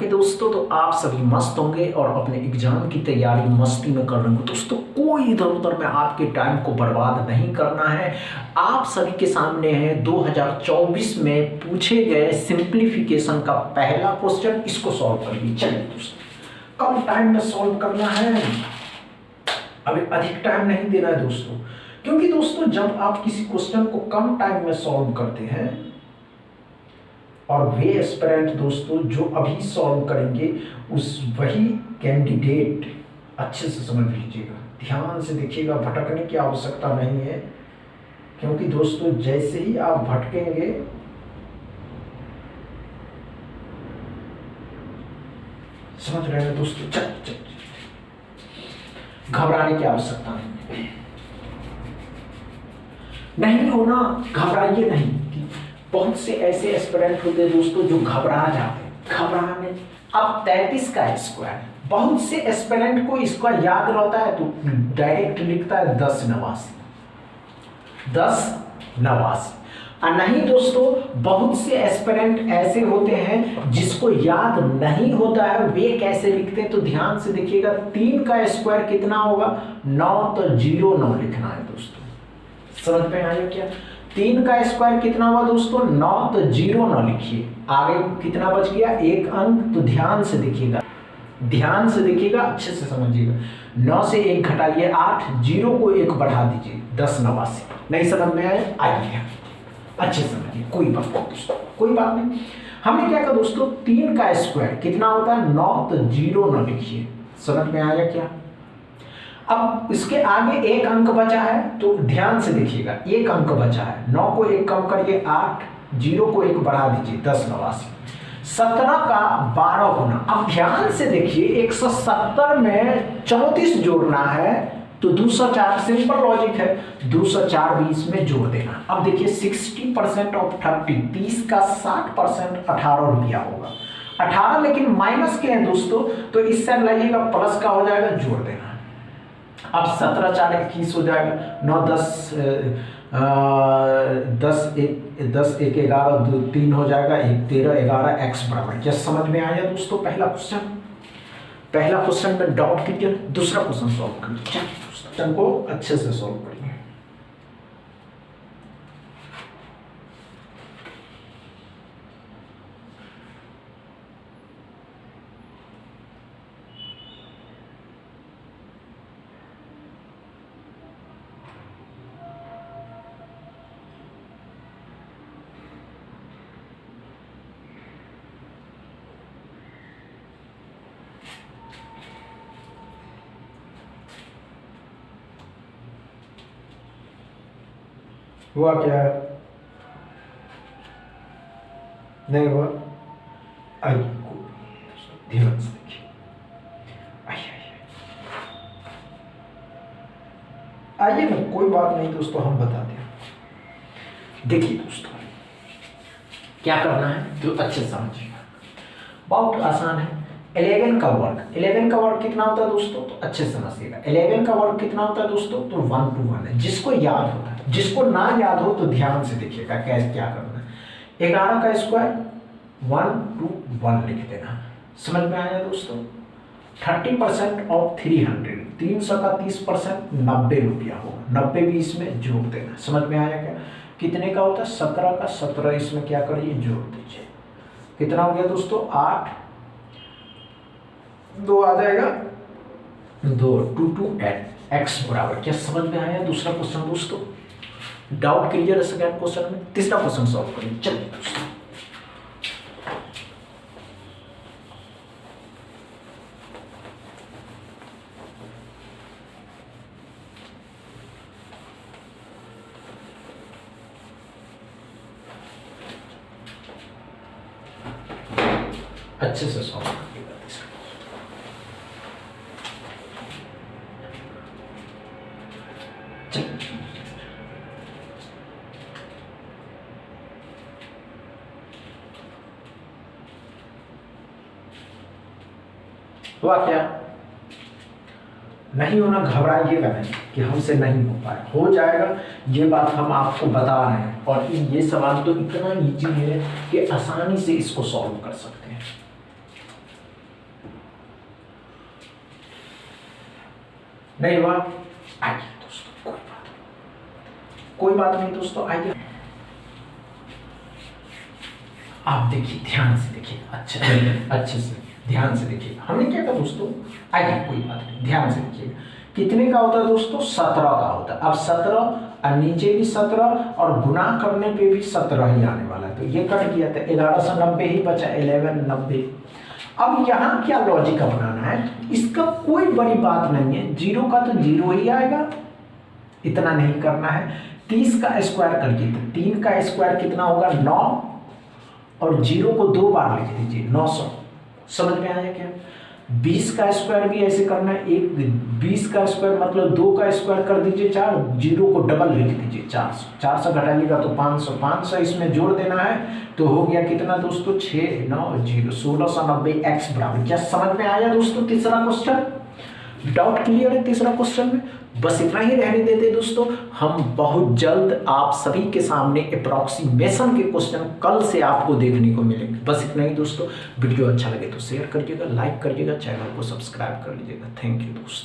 Okay दोस्तों, तो आप सभी मस्त होंगे और अपने एग्जाम की तैयारी मस्ती में कर रहे होंगे। दोस्तों कोई इधर उधर में आपके टाइम को बर्बाद नहीं करना है। आप सभी के सामने है 2024 में पूछे गए सिंप्लीफिकेशन का पहला क्वेश्चन। इसको सॉल्व करिए। चलिए दोस्तों, कम टाइम में सॉल्व करना है, अभी अधिक टाइम नहीं देना है दोस्तों, क्योंकि दोस्तों जब आप किसी क्वेश्चन को कम टाइम में सॉल्व करते हैं और वे एस्पिरेंट दोस्तों जो अभी सॉल्व करेंगे उस वही कैंडिडेट, अच्छे से समझ लीजिएगा, ध्यान से देखिएगा, भटकने की आवश्यकता नहीं है, क्योंकि दोस्तों जैसे ही आप भटकेंगे समझ रहे हैं दोस्तों, चल घबराने की आवश्यकता नहीं होना, घबराइए नहीं। बहुत से ऐसे एस्पिरेंट होते हैं दोस्तों जो घबरा जाते हैं, घबराने। अब 33 का स्क्वायर, बहुत से एस्पिरेंट को इसका याद रहता है तो डायरेक्ट लिखता है 10 नवासी। और नहीं दोस्तों, बहुत से एस्पिरेंट ऐसे होते हैं जिसको याद नहीं होता है, वे कैसे लिखते हैं तो ध्यान से देखिएगा। 3 का स्क्वायर कितना होगा? 9, तो 0 लिखना है दोस्तों। समझ में आया क्या? 3 का स्क्वायर कितना हुआ दोस्तों? 9, तो 0 लिखिए। आगे कितना बच गया? 1 अंक। तो ध्यान से देखिएगा, ध्यान से देखिएगा, अच्छे से समझिएगा। 9 से 1 घटाइए 8, 0 को 1 बढ़ा दीजिए 10 नवासी। नहीं समझ में आया? आइए अच्छे से समझिए, कोई बात नहीं दोस्तों, कोई बात नहीं। हमने क्या कहा दोस्तों? 3 का स्क्वायर कितना होता है? 9, तो 0 लिखिए। समझ में आया क्या? अब इसके आगे 1 अंक बचा है, तो ध्यान से देखिएगा, 1 अंक बचा है। 9 को 1 कम करिए 8, 0 को 1 बढ़ा दीजिए 10 नवासी। 17 का 12 गुना। अब ध्यान से देखिए, 170 में 34 जोड़ना है तो 204, सिंपल लॉजिक है, 204 भी इसमें जोड़ देना। अब देखिए 60% ऑफ 30, 30 का 60% 18 रुपया होगा। 18 लेकिन माइनस के हैं दोस्तों, तो इस साइड लाइएगा, प्लस का हो जाएगा, जोड़ देना। अब 17 4 21 हो जाएगा, 9 10 10 1 11 2 3 हो जाएगा, 1 13 11 x बराबर। क्या समझ में आया दोस्तों? पहला क्वेश्चन में डाउट कीजिए, दूसरा क्वेश्चन सॉल्व करिए। क्वेश्चन को अच्छे से सॉल्व करिए। हुआ क्या? नहीं हुआ? आइए ध्यान से देखिए, आइए ना, कोई बात नहीं दोस्तों, हम बताते हैं। देखिए दोस्तों क्या करना है तो अच्छे से समझिएगा, बहुत आसान है। 11 का वर्ग कितना होता है दोस्तों? तो अच्छे से समझिएगा। 11 का वर्ग कितना होता है दोस्तों? तो 1 to 1 है। जिसको याद होता है, जिसको ना याद हो तो ध्यान से देखिएगा कैसे क्या करना है। 11 का स्क्वायर 1 to 1 लिख देना। समझ में आया दोस्तों? 30% ऑफ 300, 300 का 30% 90 रुपया होगा, 90 भी इसमें जोड़ देना। समझ में आया क्या? कितने का होता है? 17 का 17 इसमें क्या करिए? जोड़ दीजिए। कितना हो गया दोस्तों? 8, 2 आ जाएगा, 2 2 2 x बराबर। क्या समझ में आया दूसरा क्वेश्चन दोस्तों? डाउट क्लियर है सेकंड क्वेश्चन में? तीसरा क्वेश्चन सॉल्व करिए। चलिए दोस्तों, अच्छे से सॉल्व करिएगा। हुआ क्या? नहीं होना, घबराइएगा नहीं कि हमसे नहीं हो पाए, हो जाएगा। ये बात हम आपको बता रहे हैं, और ये सवाल तो इतना ईजी है कि आसानी से इसको सॉल्व कर सकते हैं। नहीं हुआ? आइए दोस्तों, कोई बात नहीं दोस्तों, आइए आप देखिए, ध्यान से देखिए, अच्छे से ध्यान से देखिए। हमने क्या कहा दोस्तों, आइए कोई बात नहीं, ध्यान से देखिए। कितने का होता है दोस्तों? 17 का होता है। अब 17 और नीचे भी 17 और गुना करने पे भी 17 ही आने वाला है, तो ये कट गया था, 1190 ही बचा, 1190। अब यहाँ क्या लॉजिक अपनाना है, इसका कोई बड़ी बात नहीं है, जीरो का तो जीरो ही आएगा, इतना नहीं करना है। 30 का स्क्वायर करिए तो 3 का स्क्वायर कितना होगा? 9, और जीरो को 2 बार लिख दीजिए, 900। समझ में आया क्या? 20 का स्क्वायर भी ऐसे करना है, 20 का स्क्वायर मतलब 2 का स्क्वायर कर दीजिए 4, जीरो को डबल लिख दीजिए 400, 400 घटाइएगा तो 500, 500 इसमें जोड़ देना है, तो हो गया कितना दोस्तों? 6 9 0 1690 x बराबर। क्या समझ में आया दोस्तों तीसरा क्वेश्चन? डाउट क्लियर है तीसरा क्वेश्चन में? बस इतना ही रहने देते दोस्तों, हम बहुत जल्द आप सभी के सामने अप्रॉक्सीमेशन के क्वेश्चन कल से आपको देखने को मिलेंगे। बस इतना ही दोस्तों, वीडियो अच्छा लगे तो शेयर करिएगा, लाइक करिएगा, चैनल को सब्सक्राइब कर लीजिएगा। थैंक यू दोस्तों।